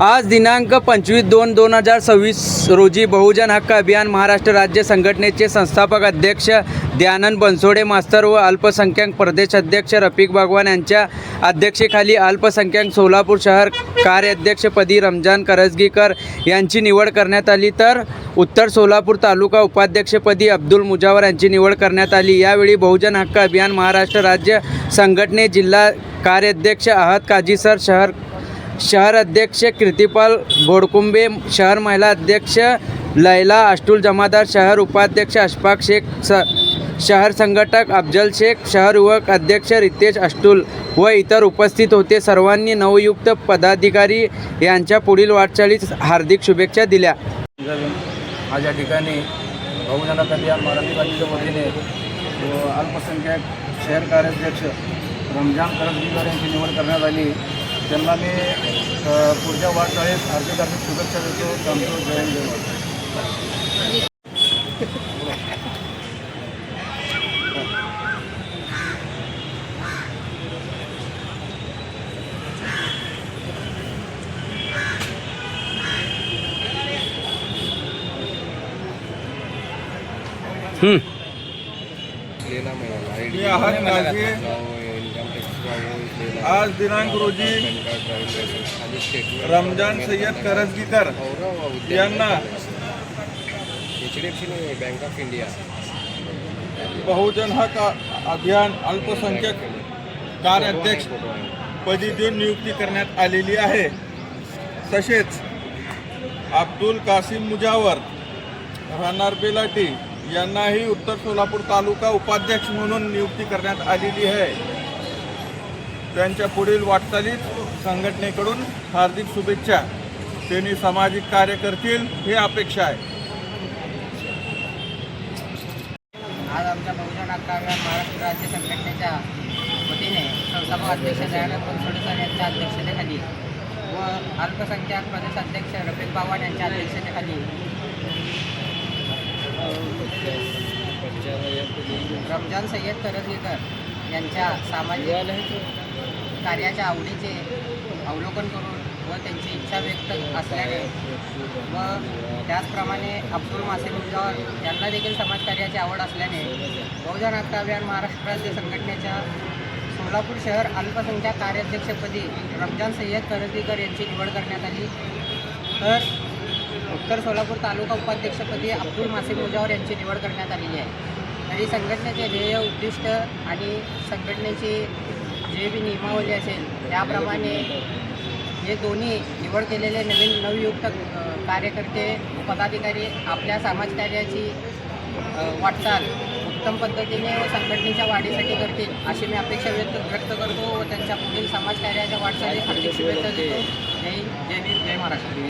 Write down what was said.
आज दिनांक 25/2/2026 रोजी बहुजन हक्क अभियान महाराष्ट्र राज्य संघटनेचे संस्थापक अध्यक्ष दयानंद बनसोडे मास्तर व अल्पसंख्याक प्रदेश अध्यक्ष रफिक बागवान यांच्या अध्यक्षतेखाली अल्पसंख्याक सोलापूर शहर कार्याध्यक्षपदी रमजान करजगीकर यांची निवड करण्यात आली, तर उत्तर सोलापूर तालुका उपाध्यक्षपदी अब्दुल मुजावर यांची निवड करण्यात आली। यावेळी बहुजन हक्क अभियान महाराष्ट्र राज्य संघटने जिल्हा कार्याध्यक्ष अहद काजीसर, शहर अध्यक्ष कीर्तिपाल घोडकुंबे, शहर महिला अध्यक्ष लैला अष्टुल जमादार, शहर उपाध्यक्ष अशफाक शेख, शहर संघटक अफजल शेख, शहर युवक अध्यक्ष रितेश अष्टुल व इतर उपस्थित होते। सर्वांनी नवयुक्त पदाधिकारी यांच्या पुढील वाटचालीस हार्दिक शुभेच्छा दिल्या। आज या ठिकाणी बहुजन हक्क अभियान महाराष्ट्राच्या वतीने अल्पसंख्याक शहर कार्याध्यक्ष रमजान करजगीकर यांची निवड करण्यात आली। त्यांना मी पुढच्या वाटचालीस हार्दिक शुभेच्छा देतो। त्यांचं जय जय। आज दिनांक रोजी रमजान सय्यद करजगीकर यांना बँक ऑफ इंडिया बहुजन हक्क अभियान अल्पसंख्याक कार्याध्यक्ष पदी देऊन नियुक्ती करण्यात आलेली आहे। तसेच अब्दुल कासिम मुजावर राहणार बेलाटी यांनाही उत्तर सोलापूर तालुका उपाध्यक्ष म्हणून नियुक्ती करण्यात आलेली आहे। त्यांच्या पुढील वाटचालीत संघटनेकडून हार्दिक शुभेच्छा। त्यांनी सामाजिक कार्य करतील ही अपेक्षा आहे। आज आमच्या बहुजन हक्क अभियान महाराष्ट्र राज्य संघटनेच्या वतीने संस्थापक अध्यक्ष दयानंद बनसोडे सर यांच्या अध्यक्षतेखाली व अल्पसंख्याक प्रदेश अध्यक्ष रफिक बागवान यांच्या अध्यक्षतेखाली रमजान सय्यद करजगीकर यांच्या सामाजिक कार्याच्या आवडीचे अवलोकन करून व त्यांची इच्छा व्यक्त असल्याने व त्याचप्रमाणे अब्दुल मुजावर यांना देखील समाजकार्याची आवड असल्याने बहुजन हक्क अभियान महाराष्ट्र राज्य संघटनेच्या सोलापूर शहर अल्पसंख्याक कार्याध्यक्षपदी रमजान सय्यद करजगीकर यांची निवड करण्यात आली, तर उत्तर सोलापूर तालुका उपाध्यक्षपदी अब्दुल मुजावर यांची निवड करण्यात आलेली आहे। तरी संघटनेचे ध्येय, उद्दिष्ट आणि संघटनेची जे बी नियमावली असेल त्याप्रमाणे हे दोन्ही निवड केलेले नवयुक्त कार्यकर्ते पदाधिकारी आपल्या समाजकार्याची वाटचाल उत्तम पद्धतीने व संघटनेच्या वाढीसाठी करतील अशी मी अपेक्षा व्यक्त करतो व त्यांच्या पुढील समाजकार्याच्या वाटचालीस हार्दिक शुभेच्छा देतो। जय हिंद, जय महाराष्ट्र।